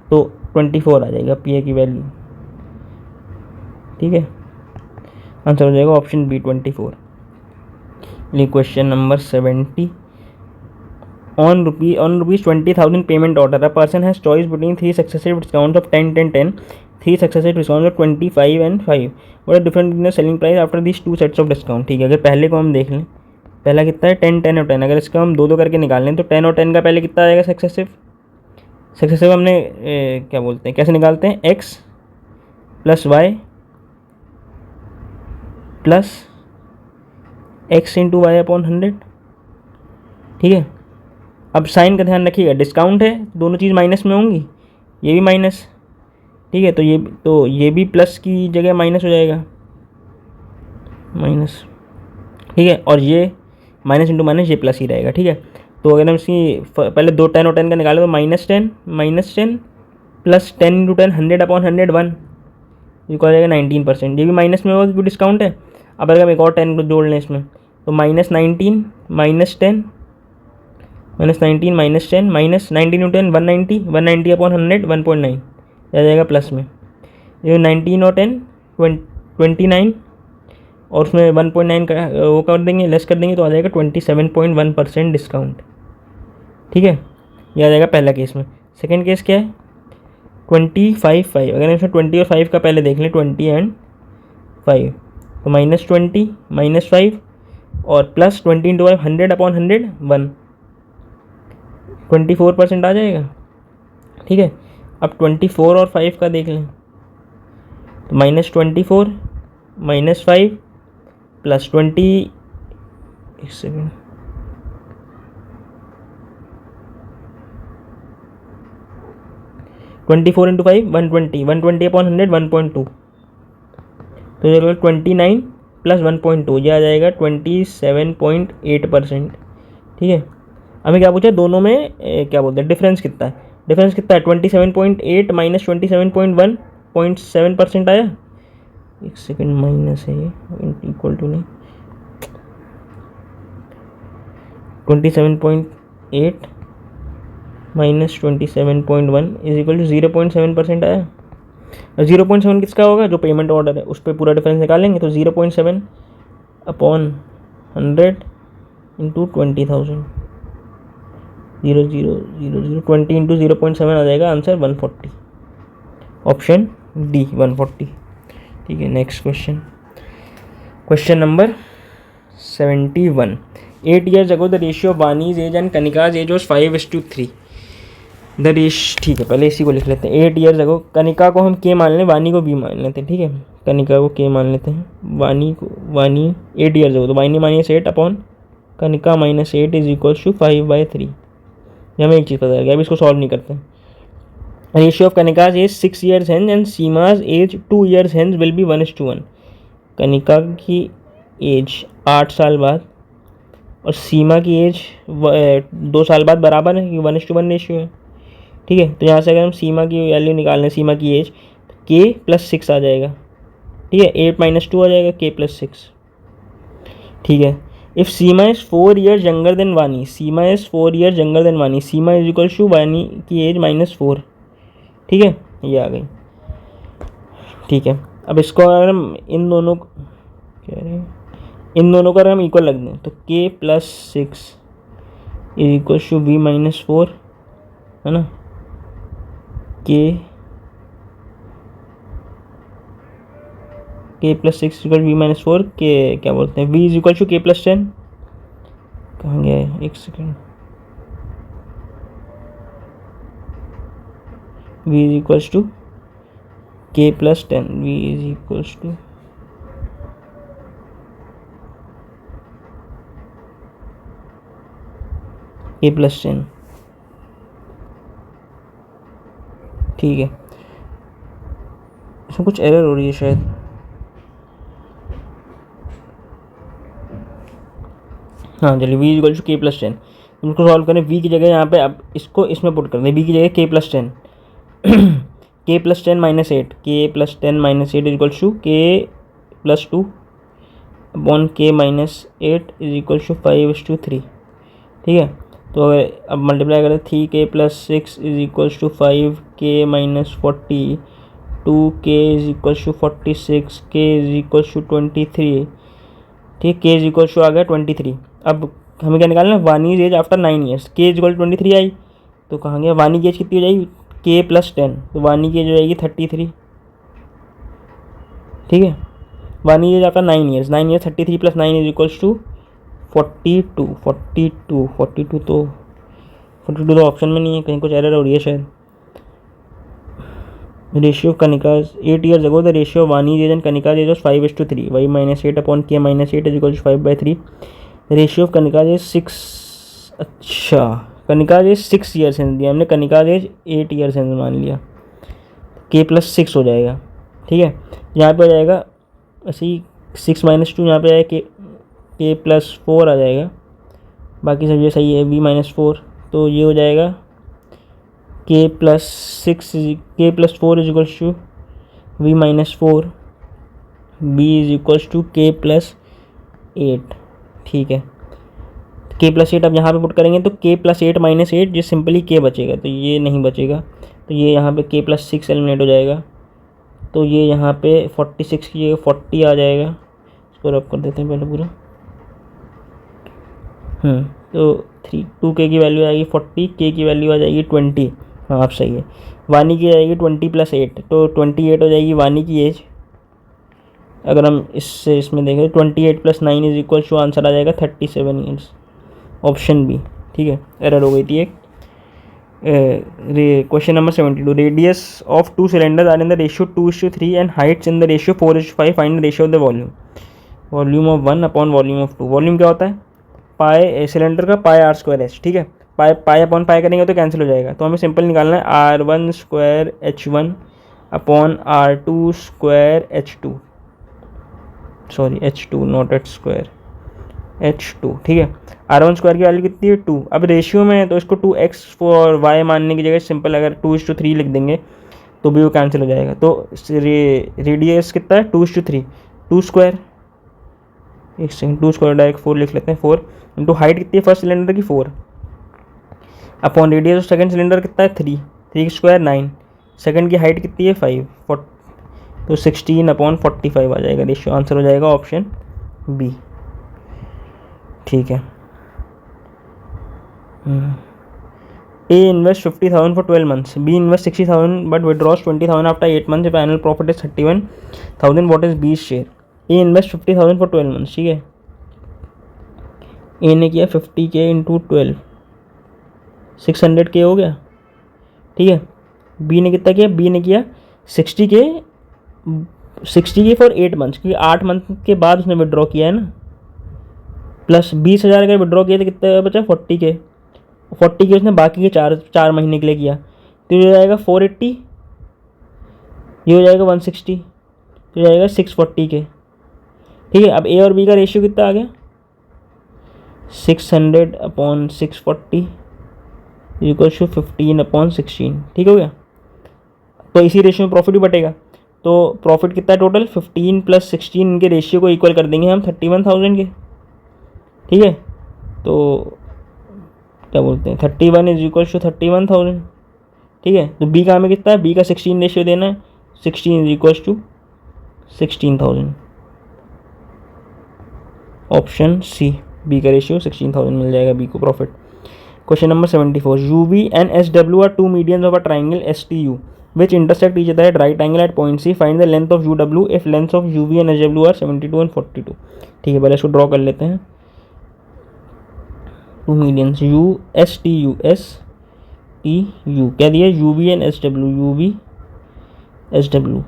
तो 24 आ जाएगा PA की वैल्यू. ठीक है, आंसर हो जाएगा option B 24. Question number 70. On rupees 20,000 payment order, a person has choice between 3 successive discounts of 10, 10, 10, 3 successive discounts of 25 and 5. What is the difference between the selling price after these two sets of discount. ठीक है, अगर पहले को हम देख लें, पहला कितना है 10, 10 और 10. अगर इसका हम दो करके निकाल लें तो 10 और 10 का पहले कितना आएगा सक्सेसिव हमने क्या बोलते हैं, कैसे निकालते हैं, x plus Y plus x into Y upon 100. ठीक है, अब साइन का ध्यान रखिएगा, डिस्काउंट है दोनों चीज़ माइनस में होंगी, ये भी माइनस. ठीक है, तो ये भी प्लस की जगह माइनस हो जाएगा, माइनस. ठीक है, और ये माइनस इंटू माइनस ये प्लस ही रहेगा. ठीक है, तो अगर हम इसकी पहले 2 10 और 10 का निकालें तो -10 प्लस 10 इंटू 10 100/100 1 इक्वल हो जाएगा 19%. ये भी माइनस में होगा क्योंकि डिस्काउंट है. अब अगर हम एक और 10 को जोड़ लें इसमें तो -19 -10 -19 -10 -19 इंटू 10 190/100 1.9 आ जाएगा प्लस में. ये 19 और 10 29 और उसमें 1.9 का वो कर देंगे, लेस कर देंगे तो आ जाएगा 27.1% डिस्काउंट. ठीक है, ये आ जाएगा पहला केस में. सेकंड केस क्या है 25 5. अगर इसमें 20 और 5 का पहले देख लें 20 एंड 5 तो -20 -5 और प्लस 20 इंटू 5 100/100 1 24% आ जाएगा. ठीक है, अब 24 और 5 का देख लें तो -24 -5 प्लस 20 एक सेकेंड 24 इंटू 5 120 120/100 1.2 तो ये 29 प्लस 1.2 ये आ जाएगा 27.8%. ठीक है, हमें क्या पूछा दोनों में क्या बोलते हैं डिफरेंस कितना है. 27.8 माइनस 27.1 0.7% आया. एक सेकेंड माइनस है ये इक्वल टू नहीं 27.8 माइनस 27.1 इज इक्वल टू 0.7% आया। 0.7 किसका होगा, जो पेमेंट ऑर्डर है उस पर पूरा डिफरेंस निकालेंगे, तो 0.7 अपॉन 100 इंटू 20,000, 20 इंटू 0.7 आ जाएगा आंसर 140, ऑप्शन डी 140। ठीक है, next question, question number 71। 8 years ago the ratio of Vani's age and Kanika's age was 5:3। ठीक है, पहले इसी को लिख लेते हैं। 8 years ago, कनिका को हम के मान लें, वानी को बी मान लेते हैं। ठीक है, कनिका को के मान लेते हैं, वानी 8 years ago, तो Vani -8 upon Kanika -8 is equal to 5/3। हमें एक चीज़ पता है, अब इसको सॉल्व नहीं करते हैं। Ratio of Kanika's age 6 years hence and Seema's age 2 years hence will be 1:1। Kanika की एज 8 साल बाद और सीमा की एज 2 साल बाद बराबर है, क्योंकि 1:1 रेशियो है। ठीक है, तो यहाँ से अगर हम सीमा की वैल्यू निकाल लें, सीमा की एज, के प्लस 6 आ जाएगा। ठीक है, 8 - 2 आ जाएगा, के प्लस 6। ठीक है, if Seema is 4 years younger than वानी, सीमा इज़ 4 years यंगर देन वानी, सीमा इज इक्वल टू वानी की एज -4। ठीक है, ये आ गई। ठीक है, अब इसको अगर हम इन दोनों को अगर हम इक्वल रख दें, तो K plus 6 is equal to V -4, है ना। के प्लस 6 इक्वल वी -4, के क्या बोलते हैं, V is equal to K plus 10। कहाँ गया है, एक second. V is equals to K plus 10, V is equals to K plus 10। ठीक है, इसमें कुछ एरर हो रही है शायद। हाँ चलिए, we equal to K plus 10, इनको सॉल्व करें। वी की जगह यहाँ पे अब इसको इसमें पुट कर दें, वी की जगह के प्लस 10 के प्लस 10 -8, के plus 10 -8 is equal to K plus 2 upon के -8 इज इक्वल टू 5:3। ठीक है, तो अब मल्टीप्लाई करें, 3k+6 is equal to 5k -40, 2k is equal to 46, k is equal to 23। ठीक, k इज इक्वल टू आ गया 23। अब हमें क्या निकालना है, Vani age after 9 years, k is equal 23 आई, तो कहाँ गया, वानी की एज कितनी हो जाएगी, k प्लस 10, तो वानी की एज हो जाएगी 33। ठीक है, Vani age after 9 years, 9 years 33 + 9 is equal to 42 तो ऑप्शन में नहीं है, कहीं कुछ एरर हो रही है शायद। Ratio Kanika's 8 years ago the ratio Vani age and Kanika's age was 5:3, y -8 upon k -8 is equal to 5/3। Ratio of Kanika's age 6, अच्छा कनिकाज एज 6 years हैंस दिया हमने, कनिकाज एज 8 years हैंस मान लिया, k प्लस 6 हो जाएगा। ठीक है, यहाँ पे हो जाएगा ऐसे ही 6 - 2, यहाँ पे आएगा के प्लस 4 आ जाएगा, बाकी सब ये सही है, v -4, तो ये हो जाएगा k plus 4 is equal to v -4, b is equal to k plus 8। ठीक है, k प्लस 8 अब यहाँ पे पुट करेंगे, तो k प्लस 8 -8 जो सिंपली k बचेगा, तो ये नहीं बचेगा, तो ये यहाँ पे k प्लस 6 एलिमिनेट हो जाएगा, तो ये यहाँ पे 46 की जगह 40 आ जाएगा। इसको रब कर देते हैं पहले पूरा। तो 2k की वैल्यू आएगी 40, k की वैल्यू आ जाएगी 20। हाँ आप सही है, वानी की आएगी 20 + 8, तो 28 हो जाएगी वानी की एज। अगर हम इसमें देखें, 28 + 9 इज इक्वल टू आंसर आ जाएगा 37 years, ऑप्शन बी। ठीक है, एरर हो गई थी एक। Question number 72, radius of 2 cylinders are in the ratio 2:3 and heights in the ratio 4:5, find the ratio of the volume of 1 upon volume of 2। Volume क्या होता है, पाई सिलेंडर का πr²h। ठीक है, पाई अपॉन पाई करेंगे तो कैंसिल हो जाएगा, तो हमें सिंपल निकालना है r1² h1 upon r2² h2, sorry h2 not h², h2। ठीक है, r1² की वैल्यू कितनी है 2, अब रेशियो में है तो इसको 2x फॉर y मानने की जगह सिंपल अगर 2:3 लिख देंगे तो भी वो कैंसिल हो जाएगा। तो रेडियस कितना है 2:3, 2², एक सेकेंड, 2 स्क्वायर डायरेक्ट 4 लिख लेते हैं, 4 इंटू हाइट कितनी है फर्स्ट सिलेंडर की 4 upon radius of second cylinder कितना है 3, 3 स्क्वायर 9, सेकंड की हाइट कितनी है 5, तो 16/45 आ जाएगा रेशियो। आंसर हो जाएगा ऑप्शन बी। ठीक है। A invests 50,000 for 12 months. B invests 60,000 but withdraws 20,000 after 8 months. If annual profit is 31,000, what is B's share? A invests 50,000 for 12 months. ठीक है, A ने किया 50K इंटू 12, 600K हो गया। ठीक है, B ने कितना किया? B ने किया 60K फॉर 8 मंथ्स, क्योंकि 8 मंथ के बाद उसने विड्रॉ किया है ना, प्लस 20,000 अगर विड्रॉ किया तो कितना बचा 40K, 40K उसने बाकी के चार महीने के लिए किया, तो ये हो जाएगा 480, ये हो जाएगा 160, तो ये जाएगा 640K। ठीक है, अब ए और बी का रेशियो कितना आ गया 600/640 इक्वल टू 15/16। ठीक हो गया, तो इसी रेशियो में प्रॉफिट भी बटेगा। तो प्रॉफिट कितना है टोटल 15 + 16, इनके रेशियो को इक्वल कर देंगे हम 31,000 के। ठीक है, तो क्या बोलते हैं 31 = 31,000। ठीक है, तो बी का हमें कितना है, बी का 16 रेशियो देना है, 16 = 16,000। ऑप्शन सी, बी का रेशियो 16,000 मिल जाएगा बी को profit. Question number 74, UV and SW are two medians of a triangle STU which intersect each other at right angle at point C. Find the length of UW if lengths of UV and SW are 72 and 42। ठीक है, पहले इसको draw कर लेते हैं। To medians STU क्या दिया UV and SW,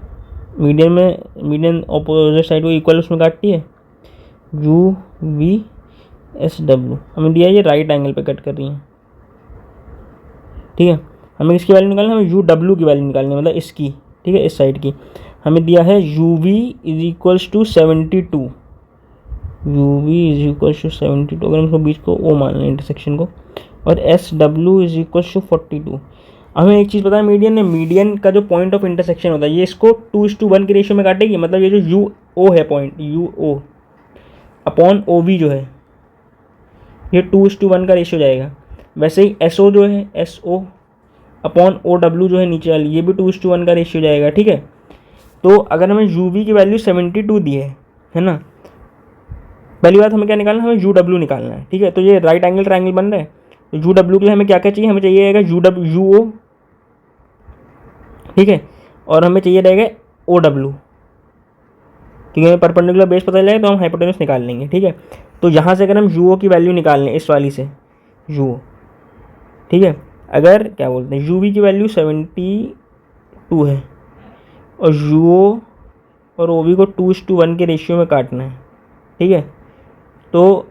median में मीडियन ऑपोजिट साइड को इक्वल उसमें काटती है, UV SW हमें दिया ये राइट एंगल पे कट कर रही है। ठीक है, हमें किसकी वैल्यू निकालनी है, हमें UW की वैल्यू निकालनी है, मतलब इसकी। ठीक है, इस साइड की हमें दिया है UV = 72, UV = 72, अगर हम इसको बीच को O मान लें इंटरसेक्शन को, और SW = 42। हमें एक चीज़ पता है, मीडियन का जो पॉइंट ऑफ इंटरसेक्शन होता है ये इसको 2:1 के रेशियो में काटेगी, मतलब ये जो UO है पॉइंट UO अपॉन OB जो है ये 2:1 का रेशियो जाएगा। वैसे ही SO जो है SO अपॉन OW जो है नीचे वाली, ये भी 2:1 का रेशियो जाएगा। ठीक है, तो अगर हमें UV की वैल्यू 72 दी है ना, पहली बात हमें क्या निकालना है, हमें UW निकालना है। ठीक है, तो ये राइट एंगल ट्रायंगल बन रहा है, तो UW के लिए हमें क्या क्या चाहिए, हमें चाहिए रहेगा UO। ठीक है, और हमें चाहिए रहेगा OW, क्योंकि हमें परपेंडिकुलर बेस पता चलेगा तो हम हाइपोटेन्यूज निकाल लेंगे। ठीक है, तो यहाँ से अगर हम UO की वैल्यू निकाल लें इस वाली से UO, ठीक है, अगर क्या बोलते हैं UV की वैल्यू 72 है और UO और OB को 2:1 के रेशियो में काटना है। ठीक है, तो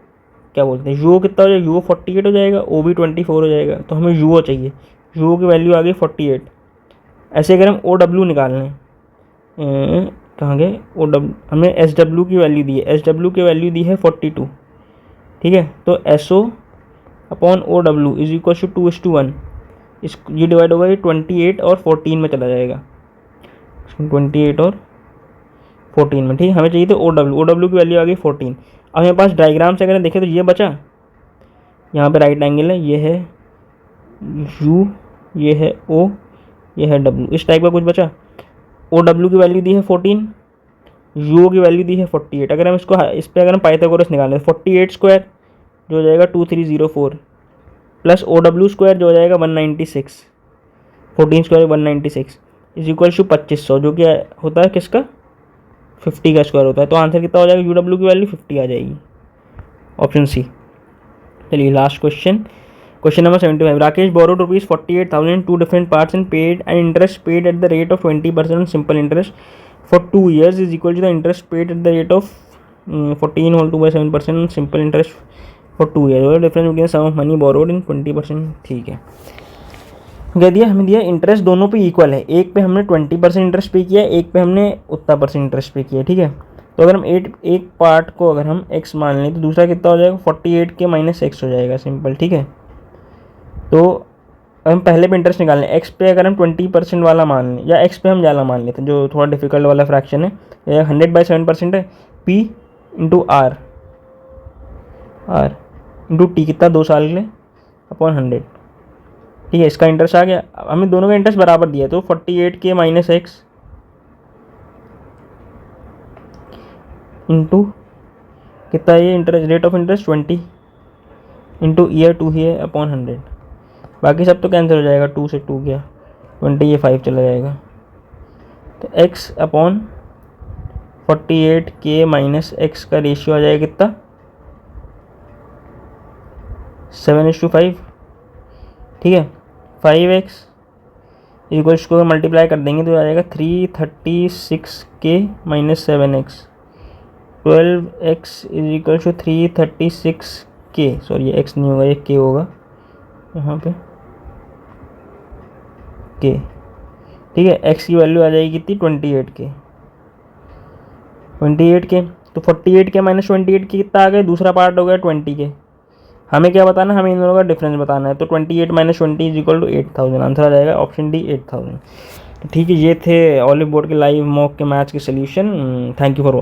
क्या बोलते हैं UO कितना हो जाएगा, UO 48 हो जाएगा, OB 24 हो जाएगा, तो हमें UO चाहिए, UO की वैल्यू आ गई 48। ऐसे अगर हम OW निकाल लें, कहाँ गए OW, हमें SW की वैल्यू दी है, SW की वैल्यू दी है 42। ठीक है, तो SO अपॉन OW = 2:1, इस ये डिवाइड होगा, ये 28 और 14 में चला जाएगा, 28 और 14 में। ठीक है, हमें चाहिए थे OW की वैल्यू आ गई 14। अब हमारे पास डायग्राम से अगर देखें तो ये बचा, यहाँ पे राइट एंगल है, ये है U, ये है O, ये है W, इस टाइप का कुछ बचा। OW की वैल्यू दी है 14, UO की वैल्यू दी है 48। अगर हम इसको इस पर अगर हम पाइथागोरस निकालें 48 स्क्वायर जो हो जाएगा 2304 प्लस OW स्क्वायर जो हो जाएगा 196, 14 स्क्वायर 196 = 2500, जो कि होता है किसका 50 का स्क्वायर होता है। तो आंसर कितना हो जाएगा, UW की वैल्यू 50 आ जाएगी, ऑप्शन सी। चलिए last question number 75, Rakesh borrowed ₹48,000 2 different parts and paid an interest paid at the rate of 20% on simple interest for 2 years is equal to the interest paid at the rate of 14 whole 2/7% on simple interest for 2 years, और difference between sum of money borrowed in 20%। ठीक है, कह दिया हमें दिया interest दोनों पे equal है, एक पे हमने 20% इंटरेस्ट पे किया, एक पे हमने उतना % इंटरेस्ट पे किया। ठीक है, तो अगर हम एक पार्ट को अगर हम x मान लें तो दूसरा कितना हो जाएगा 48 के -x हो जाएगा, सिंपल। ठीक है, तो हम पहले पे इंटरेस्ट निकाल लें, x पे अगर हम 20% वाला मान लें, या x पे हम ज़्यादा मान लेते हैं जो थोड़ा डिफिकल्ट वाला फ्रैक्शन है, 100/7% है, P × R R into T कितना 2 साल के लिए अपॉन 100। ठीक है, इसका इंटरेस्ट आ गया। हमें दोनों का इंटरेस्ट बराबर दिया है तो 48K माइनस एक्स इंटू कितना ये interest rate of interest 20 into year 2 ही है अपॉन 100। बाकी सब तो कैंसिल हो जाएगा, 2 से 2 गया 20, ये 5 चला जाएगा। तो x upon 48K minus x का रेशियो आ जाएगा कितना 7:5। ठीक है, 5x इक्वल्स को मल्टीप्लाई कर देंगे तो आ जाएगा 336K minus 7x। 12x is equal to 336K, sorry ये x नहीं होगा ये k होगा यहाँ पे k। ठीक है, x की वैल्यू आ जाएगी कितनी 28K। तो 48K माइनस 28K कितना आ गया, दूसरा पार्ट हो गया 20K। हमें क्या बताना है, हमें इन दोनों का डिफरेंस बताना है। तो 28 minus 20 is equal to 8000। Answer आ जाएगा ऑप्शन डी 8000। तो ठीक है, ये थे ऑलिव बोर्ड के लाइव मॉक के मैथ्स के solution. Thank you for watching.